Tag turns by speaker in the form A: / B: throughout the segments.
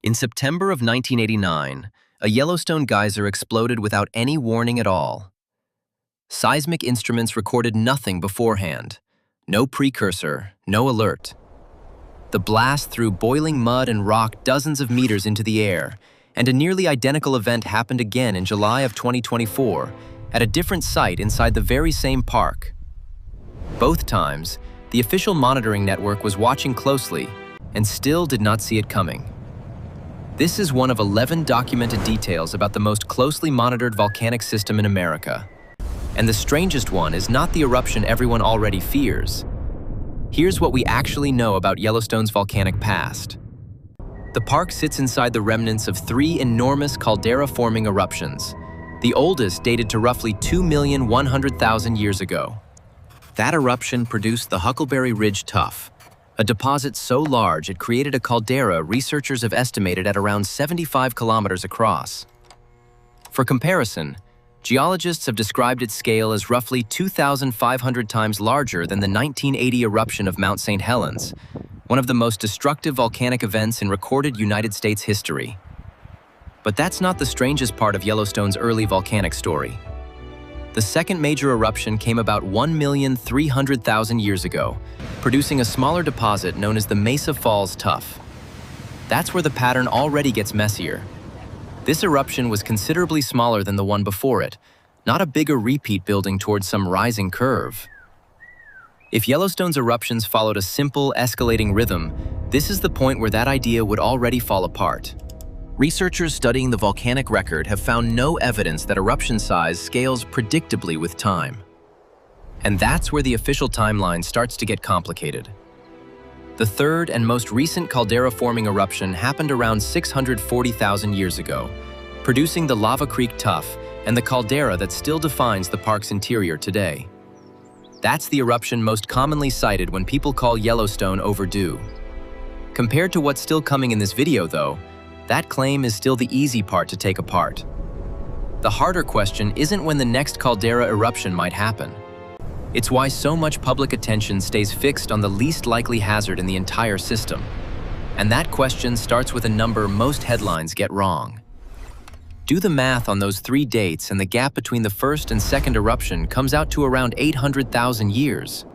A: In September of 1989, a Yellowstone geyser exploded without any warning at all. Seismic instruments recorded nothing beforehand. No precursor, no alert. The blast threw boiling mud and rock dozens of meters into the air, and a nearly identical event happened again in July of 2024 at a different site inside the very same park. Both times, the official monitoring network was watching closely and still did not see it coming. This is one of 11 documented details about the most closely monitored volcanic system in America. And the strangest one is not the eruption everyone already fears. Here's what we actually know about Yellowstone's volcanic past. The park sits inside the remnants of 3 enormous caldera-forming eruptions. The oldest dated to roughly 2,100,000 years ago. That eruption produced the Huckleberry Ridge Tuff, a deposit so large it created a caldera researchers have estimated at around 75 kilometers across. For comparison, geologists have described its scale as roughly 2,500 times larger than the 1980 eruption of Mount St. Helens, one of the most destructive volcanic events in recorded United States history. But that's not the strangest part of Yellowstone's early volcanic story. The second major eruption came about 1,300,000 years ago, producing a smaller deposit known as the Mesa Falls Tuff. That's where the pattern already gets messier. This eruption was considerably smaller than the one before it, not a bigger repeat building towards some rising curve. If Yellowstone's eruptions followed a simple, escalating rhythm, this is the point where that idea would already fall apart. Researchers studying the volcanic record have found no evidence that eruption size scales predictably with time. And that's where the official timeline starts to get complicated. The third and most recent caldera-forming eruption happened around 640,000 years ago, producing the Lava Creek Tuff and the caldera that still defines the park's interior today. That's the eruption most commonly cited when people call Yellowstone overdue. Compared to what's still coming in this video, though, that claim is still the easy part to take apart. The harder question isn't when the next caldera eruption might happen. It's why so much public attention stays fixed on the least likely hazard in the entire system. And that question starts with a number most headlines get wrong. Do the math on those 3 dates and the gap between the first and second eruption comes out to around 800,000 years.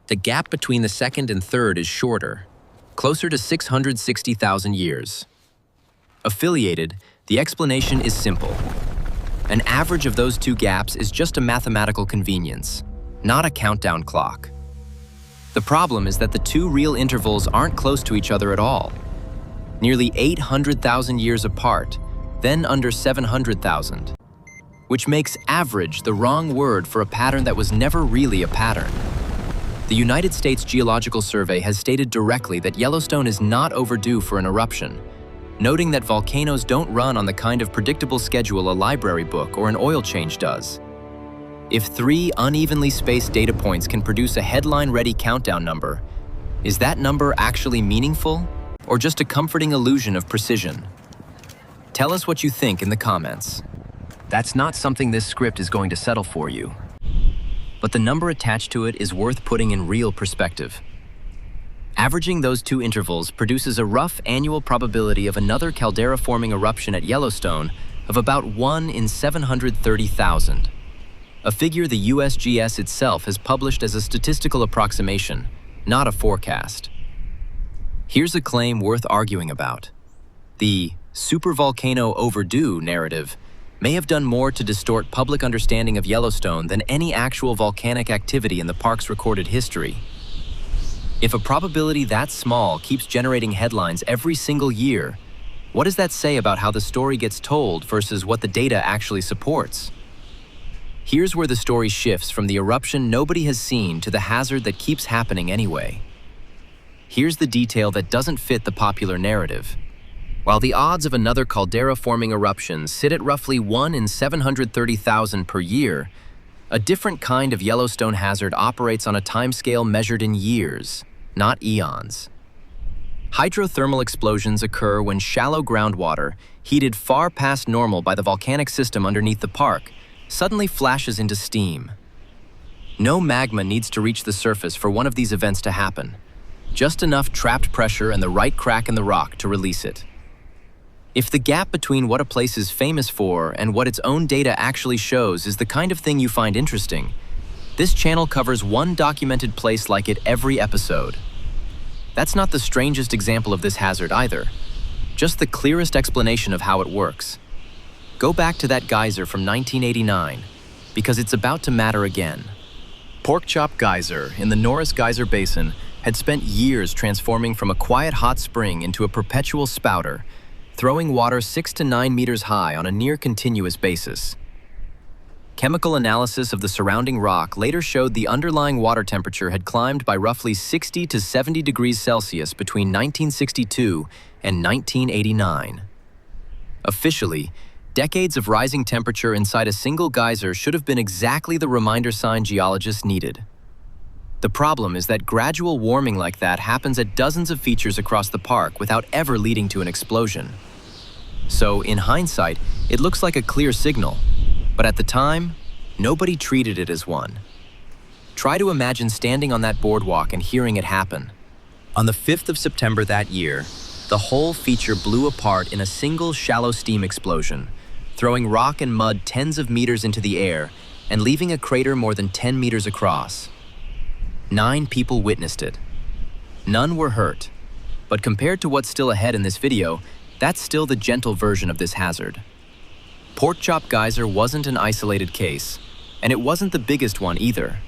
A: The gap between the second and third is shorter, closer to 660,000 years. Affiliated, the explanation is simple. An average of those 2 gaps is just a mathematical convenience, not a countdown clock. The problem is that the 2 real intervals aren't close to each other at all. Nearly 800,000 years apart, then under 700,000, which makes average the wrong word for a pattern that was never really a pattern. The United States Geological Survey has stated directly that Yellowstone is not overdue for an eruption, noting that volcanoes don't run on the kind of predictable schedule a library book or an oil change does. If 3 unevenly spaced data points can produce a headline-ready countdown number, is that number actually meaningful, or just a comforting illusion of precision? Tell us what you think in the comments. That's not something this script is going to settle for you. But the number attached to it is worth putting in real perspective. Averaging those 2 intervals produces a rough annual probability of another caldera-forming eruption at Yellowstone of about 1 in 730,000. A figure the USGS itself has published as a statistical approximation, not a forecast. Here's a claim worth arguing about. The supervolcano overdue narrative may have done more to distort public understanding of Yellowstone than any actual volcanic activity in the park's recorded history. If a probability that small keeps generating headlines every single year, what does that say about how the story gets told versus what the data actually supports? Here's where the story shifts from the eruption nobody has seen to the hazard that keeps happening anyway. Here's the detail that doesn't fit the popular narrative. While the odds of another caldera-forming eruption sit at roughly 1 in 730,000 per year, a different kind of Yellowstone hazard operates on a timescale measured in years, not eons. Hydrothermal explosions occur when shallow groundwater, heated far past normal by the volcanic system underneath the park, suddenly flashes into steam. No magma needs to reach the surface for one of these events to happen, just enough trapped pressure and the right crack in the rock to release it. If the gap between what a place is famous for and what its own data actually shows is the kind of thing you find interesting, this channel covers one documented place like it every episode. That's not the strangest example of this hazard either, just the clearest explanation of how it works. Go back to that geyser from 1989, because it's about to matter again. Porkchop Geyser in the Norris Geyser Basin had spent years transforming from a quiet hot spring into a perpetual spouter, throwing water 6 to 9 meters high on a near-continuous basis. Chemical analysis of the surrounding rock later showed the underlying water temperature had climbed by roughly 60 to 70 degrees Celsius between 1962 and 1989. Officially, decades of rising temperature inside a single geyser should have been exactly the reminder sign geologists needed. The problem is that gradual warming like that happens at dozens of features across the park without ever leading to an explosion. So, in hindsight, it looks like a clear signal, but at the time, nobody treated it as one. Try to imagine standing on that boardwalk and hearing it happen. On the 5th of September that year, the whole feature blew apart in a single shallow steam explosion, throwing rock and mud tens of meters into the air and leaving a crater more than 10 meters across. 9 people witnessed it. None were hurt, but compared to what's still ahead in this video, that's still the gentle version of this hazard. Porkchop Geyser wasn't an isolated case, and it wasn't the biggest one either.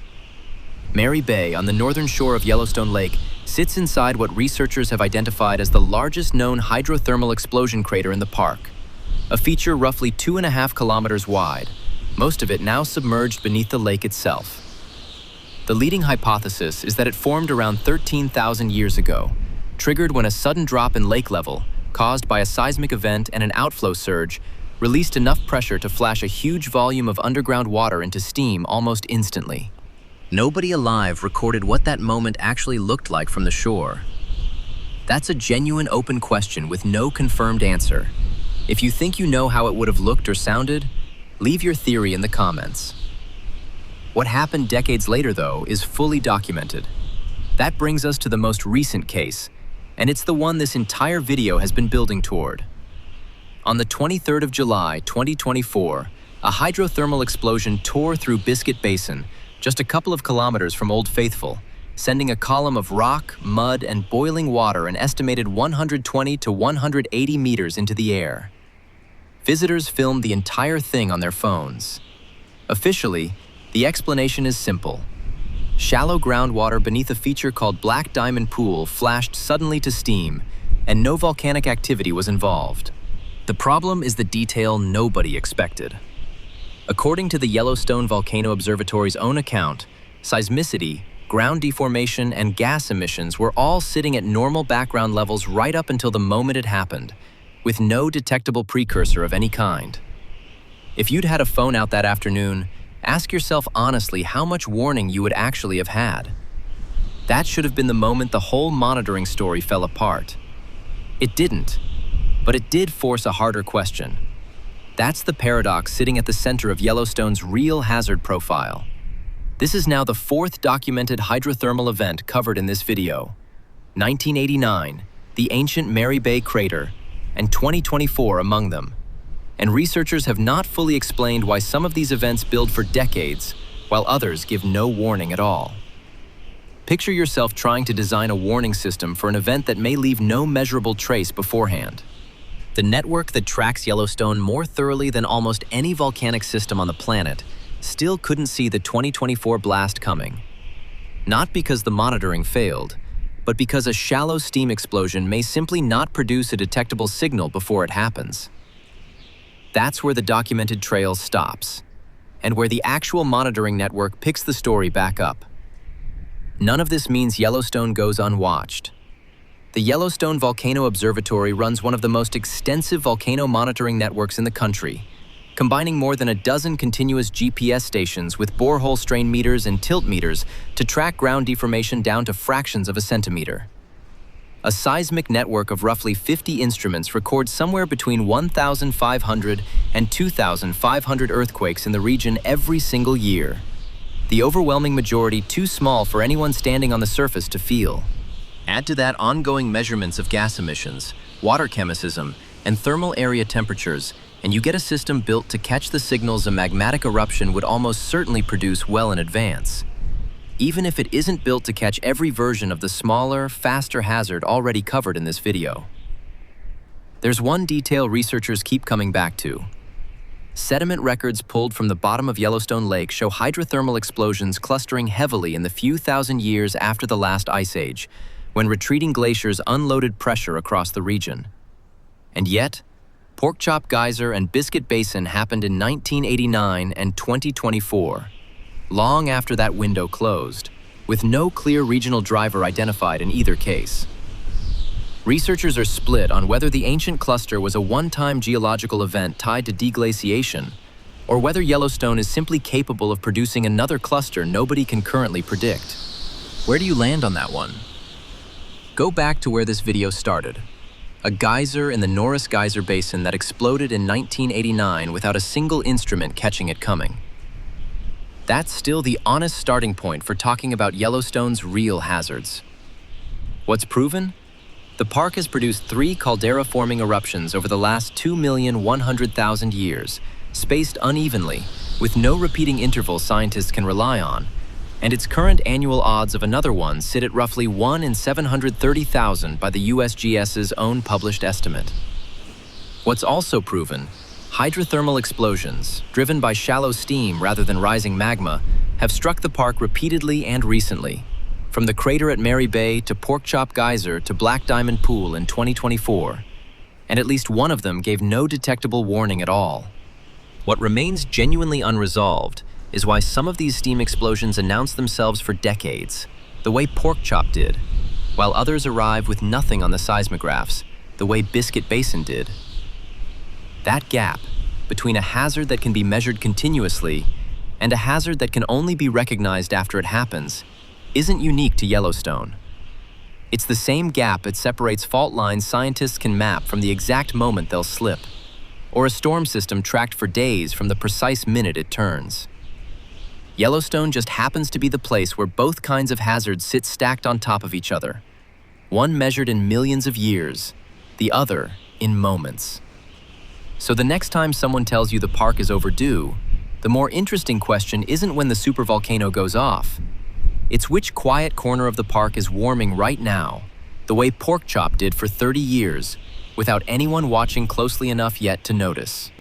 A: Mary Bay, on the northern shore of Yellowstone Lake, sits inside what researchers have identified as the largest known hydrothermal explosion crater in the park, a feature roughly 2.5 kilometers wide, most of it now submerged beneath the lake itself. The leading hypothesis is that it formed around 13,000 years ago, triggered when a sudden drop in lake level, caused by a seismic event and an outflow surge, released enough pressure to flash a huge volume of underground water into steam almost instantly. Nobody alive recorded what that moment actually looked like from the shore. That's a genuine open question with no confirmed answer. If you think you know how it would have looked or sounded, leave your theory in the comments. What happened decades later, though, is fully documented. That brings us to the most recent case, and it's the one this entire video has been building toward. On the 23rd of July, 2024, a hydrothermal explosion tore through Biscuit Basin, just a couple of kilometers from Old Faithful, sending a column of rock, mud, and boiling water an estimated 120 to 180 meters into the air. Visitors filmed the entire thing on their phones. Officially, the explanation is simple. Shallow groundwater beneath a feature called Black Diamond Pool flashed suddenly to steam, and no volcanic activity was involved. The problem is the detail nobody expected. According to the Yellowstone Volcano Observatory's own account, seismicity, ground deformation, and gas emissions were all sitting at normal background levels right up until the moment it happened, with no detectable precursor of any kind. If you'd had a phone out that afternoon, ask yourself honestly how much warning you would actually have had. That should have been the moment the whole monitoring story fell apart. It didn't, but it did force a harder question. That's the paradox sitting at the center of Yellowstone's real hazard profile. This is now the 4th documented hydrothermal event covered in this video. 1989, the ancient Mary Bay crater, and 2024 among them. And researchers have not fully explained why some of these events build for decades, while others give no warning at all. Picture yourself trying to design a warning system for an event that may leave no measurable trace beforehand. The network that tracks Yellowstone more thoroughly than almost any volcanic system on the planet still couldn't see the 2024 blast coming. Not because the monitoring failed, but because a shallow steam explosion may simply not produce a detectable signal before it happens. That's where the documented trail stops, and where the actual monitoring network picks the story back up. None of this means Yellowstone goes unwatched. The Yellowstone Volcano Observatory runs one of the most extensive volcano monitoring networks in the country, combining more than a dozen continuous GPS stations with borehole strain meters and tilt meters to track ground deformation down to fractions of a centimeter. A seismic network of roughly 50 instruments records somewhere between 1,500 and 2,500 earthquakes in the region every single year, the overwhelming majority too small for anyone standing on the surface to feel. Add to that ongoing measurements of gas emissions, water chemicism, and thermal area temperatures, and you get a system built to catch the signals a magmatic eruption would almost certainly produce well in advance, even if it isn't built to catch every version of the smaller, faster hazard already covered in this video. There's one detail researchers keep coming back to. Sediment records pulled from the bottom of Yellowstone Lake show hydrothermal explosions clustering heavily in the few thousand years after the last ice age, when retreating glaciers unloaded pressure across the region. And yet, Porkchop Geyser and Biscuit Basin happened in 1989 and 2024, long after that window closed, with no clear regional driver identified in either case. Researchers are split on whether the ancient cluster was a one-time geological event tied to deglaciation, or whether Yellowstone is simply capable of producing another cluster nobody can currently predict. Where do you land on that one? Go back to where this video started. A geyser in the Norris Geyser Basin that exploded in 1989 without a single instrument catching it coming. That's still the honest starting point for talking about Yellowstone's real hazards. What's proven? The park has produced 3 caldera-forming eruptions over the last 2,100,000 years, spaced unevenly, with no repeating interval scientists can rely on, and its current annual odds of another one sit at roughly 1 in 730,000 by the USGS's own published estimate. What's also proven, hydrothermal explosions, driven by shallow steam rather than rising magma, have struck the park repeatedly and recently, from the crater at Mary Bay to Porkchop Geyser to Black Diamond Pool in 2024, and at least one of them gave no detectable warning at all. What remains genuinely unresolved is why some of these steam explosions announce themselves for decades, the way Porkchop did, while others arrive with nothing on the seismographs, the way Biscuit Basin did. That gap between a hazard that can be measured continuously and a hazard that can only be recognized after it happens isn't unique to Yellowstone. It's the same gap that separates fault lines scientists can map from the exact moment they'll slip, or a storm system tracked for days from the precise minute it turns. Yellowstone just happens to be the place where both kinds of hazards sit stacked on top of each other, one measured in millions of years, the other in moments. So the next time someone tells you the park is overdue, the more interesting question isn't when the supervolcano goes off. It's which quiet corner of the park is warming right now, the way Porkchop did for 30 years, without anyone watching closely enough yet to notice.